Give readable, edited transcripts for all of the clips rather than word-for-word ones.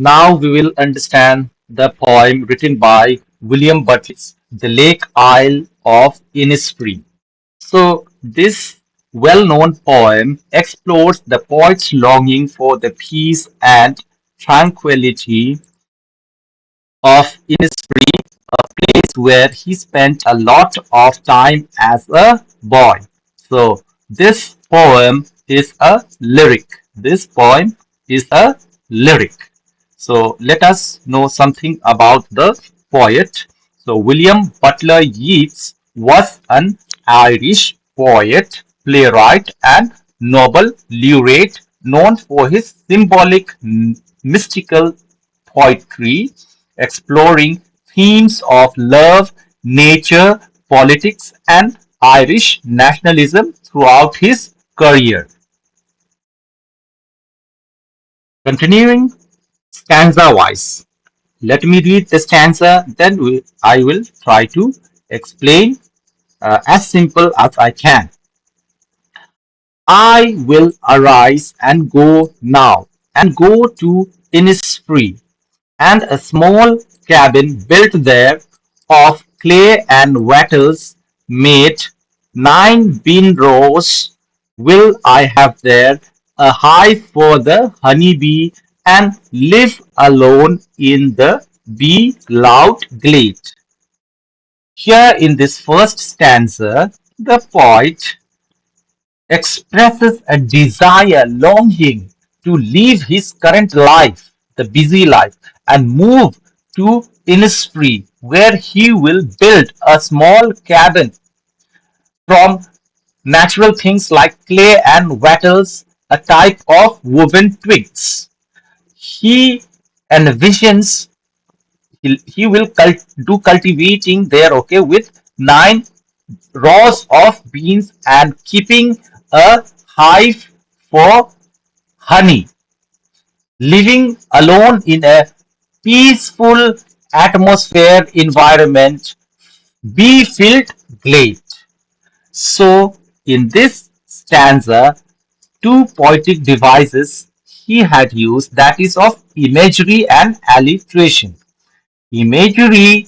Now we will understand the poem written by William Butler, The Lake Isle of Innisfree. So this well-known poem explores the poet's longing for the peace and tranquility of Innisfree, a place where he spent a lot of time as a boy. So this poem is a lyric. This poem is a lyric. So let us know something about the poet. So William Butler Yeats was an Irish poet, playwright, and Nobel laureate known for his symbolic mystical poetry exploring themes of love, nature, politics, and Irish nationalism throughout his career. Continuing stanza wise, let me read the stanza, then I will try to explain as simple as I can. I will arise and go now, and go to Innisfree, and a small cabin built there of clay and wattles made 9 bean rows will I have there, a hive for the honey bee, and live alone in the bee loud glade. Here in this first stanza, the poet expresses a desire, longing to leave his current life, the busy life, and move to Innisfree, where he will build a small cabin from natural things like clay and wattles, a type of woven twigs. He envisions he will do cultivating there, okay, with 9 rows of beans and keeping a hive for honey, living alone in a peaceful atmosphere environment, bee filled glade. So, in this stanza, two poetic devices he had used, that is of imagery and alliteration. Imagery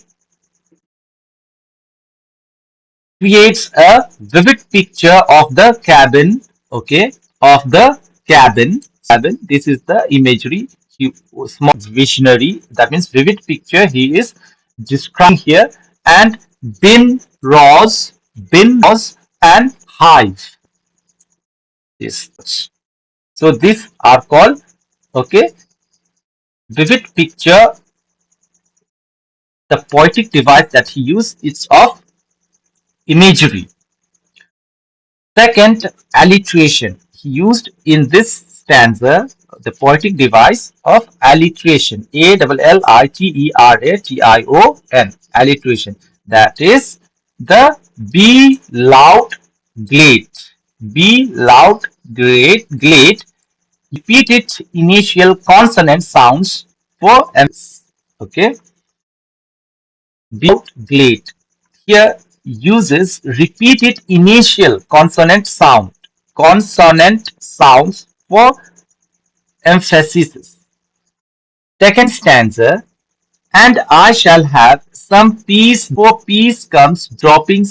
creates a vivid picture of the cabin, okay, of the cabin. This is the imagery. Small visionary, that means vivid picture he is describing here, and bin rows and hive. This. So these are called, okay, vivid picture. The poetic device that he used is of imagery. Second, alliteration. He used in this stanza the poetic device of alliteration. Alliteration. Alliteration. That is the be loud glade. Be loud glade. Repeated initial consonant sounds for emphasis. Okay. Be glade. Here uses repeated initial consonant sounds for emphasis. Second stanza, and I shall have some peace, for peace comes dropping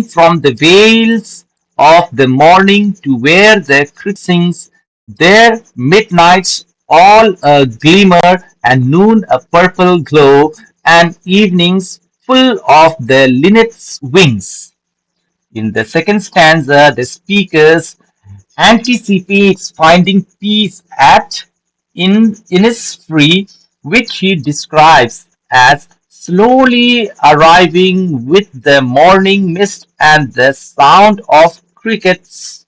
from the veils of the morning to where the cricket sings, there midnights all a glimmer, and noon a purple glow, and evenings full of the linnet's wings. In the second stanza, the speakers anticipates finding peace at Innisfree, which he describes as slowly arriving with the morning mist and the sound of crickets.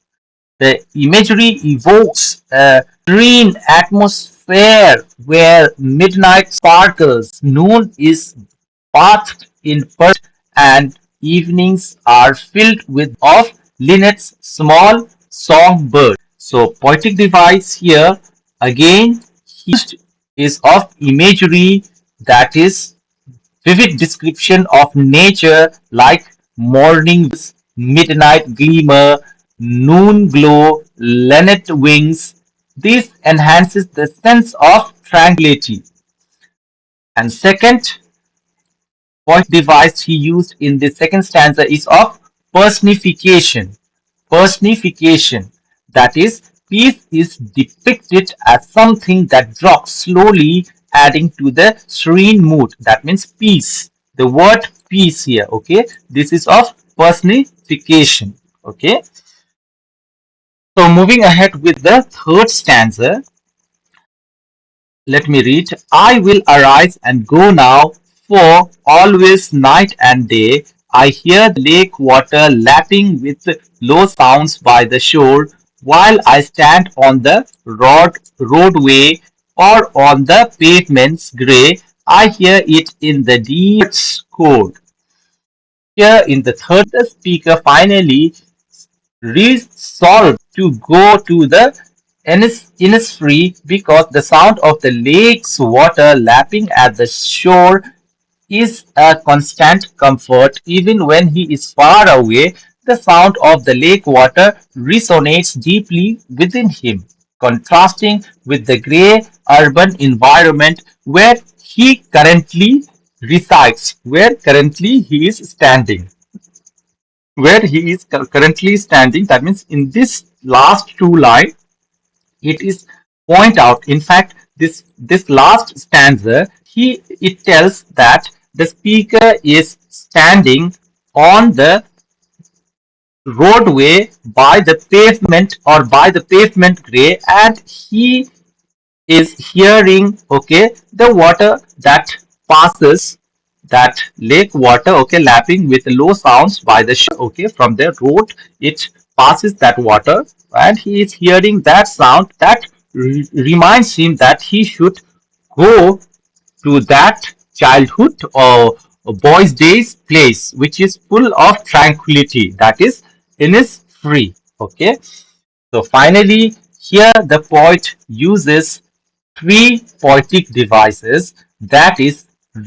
The imagery evokes a serene atmosphere where midnight sparkles, noon is bathed in and evenings are filled with of linnet's small songbird. So poetic device here again used is of imagery, that is vivid description of nature like morning midnight glimmer, noon glow, linnet wings. This enhances the sense of tranquility. And second poetic device he used in the second stanza is of personification. Personification. That is, peace is depicted as something that drops slowly, adding to the serene mood. That means peace. The word peace here, okay? This is of personification, okay? So moving ahead with the third stanza, let me read. I will arise and go now, for always night and day I hear the lake water lapping with low sounds by the shore, while I stand on the roadway or on the pavements grey. I hear it in the deep chord. Here in the third, the speaker finally resolved to go to the Innisfree because the sound of the lake's water lapping at the shore is a constant comfort. Even when he is far away, the sound of the lake water resonates deeply within him, contrasting with the grey urban environment where he currently resides, where currently he is standing. Where he is currently standing, that means in this last two lines, it is point out, in fact, this last stanza, he it tells that the speaker is standing on the roadway by the pavement or by the pavement gray, and he is hearing, okay, the water that passes, that lake water, okay, lapping with low sounds by the shore, okay, from the road it passes that water, and he is hearing that sound that reminds him that he should go to that childhood or boys days place which is full of tranquility, that is Innisfree, okay. So finally, here the poet uses three poetic devices, that is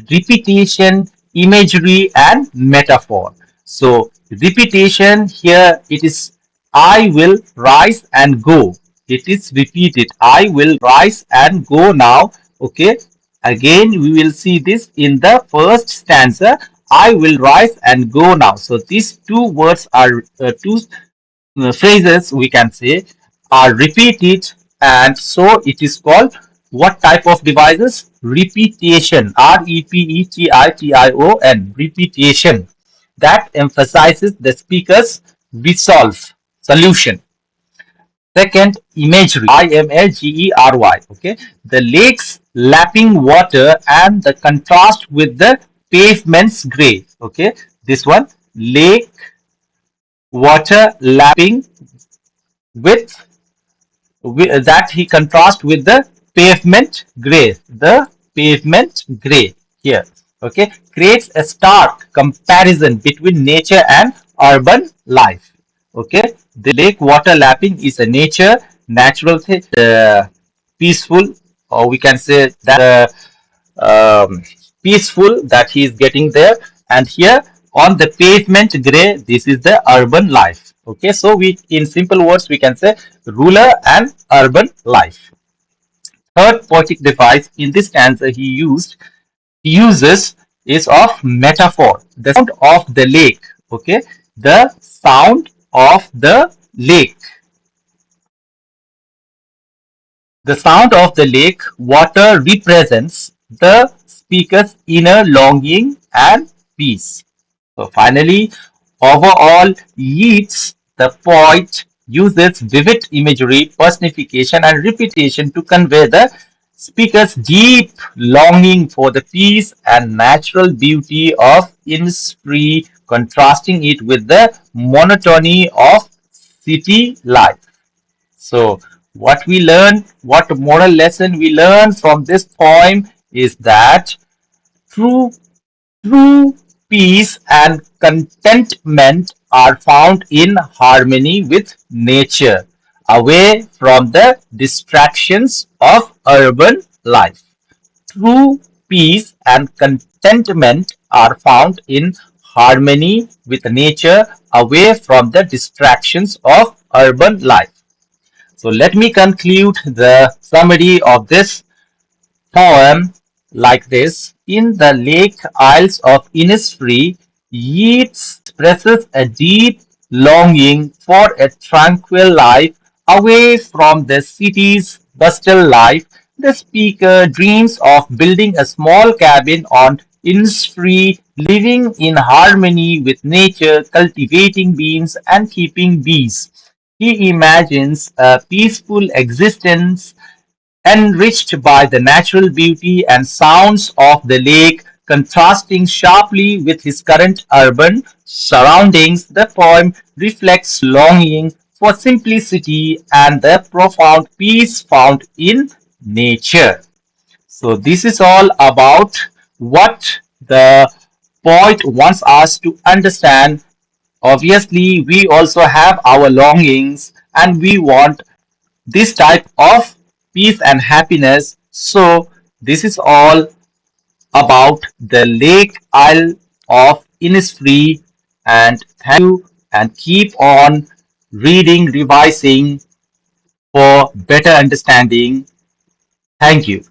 repetition, imagery, and metaphor. So repetition here it is I will rise and go. It is repeated. I will rise and go now. Okay. Again, we will see this in the first stanza. I will rise and go now. So these two words are two phrases we can say are repeated, and so it is called what type of devices? Repetition. Repetion. Repetition. That emphasizes the speaker's resolve, solution. Second, imagery. Imagery. Okay. The lake's lapping water and the contrast with the pavement's gray. Okay. This one, lake water lapping with that he contrast with the pavement gray. The pavement gray here, okay, creates a stark comparison between nature and urban life. Okay, the lake water lapping is a natural thing, peaceful, or we can say that um, peaceful that he is getting there. And here on the pavement gray, this is the urban life. Okay, so we, in simple words, we can say rural and urban life. Third poetic device in this stanza he uses is of metaphor. The sound of the lake. Okay, the sound of the lake. The sound of the lake water represents the speaker's inner longing and peace. So finally, overall, Yeats, the poet, uses vivid imagery, personification, and repetition to convey the speaker's deep longing for the peace and natural beauty of Innisfree, contrasting it with the monotony of city life. So, what we learn, what moral lesson we learn from this poem is that true True peace and contentment are found in harmony with nature, away from the distractions of urban life. True peace and contentment are found in harmony with nature, away from the distractions of urban life. So let me conclude the summary of this poem like this. In the Lake Isles of Innisfree, Yeats expresses a deep longing for a tranquil life away from the city's bustle life. The speaker dreams of building a small cabin on Innisfree, living in harmony with nature, cultivating beans and keeping bees. He imagines a peaceful existence enriched by the natural beauty and sounds of the lake, contrasting sharply with his current urban surroundings. The poem reflects longing for simplicity and the profound peace found in nature. So, this is all about what the poet wants us to understand. Obviously, we also have our longings and we want this type of peace and happiness. So, this is all about the Lake Isle of Innisfree. And thank you, and keep on reading, revising for better understanding. Thank you.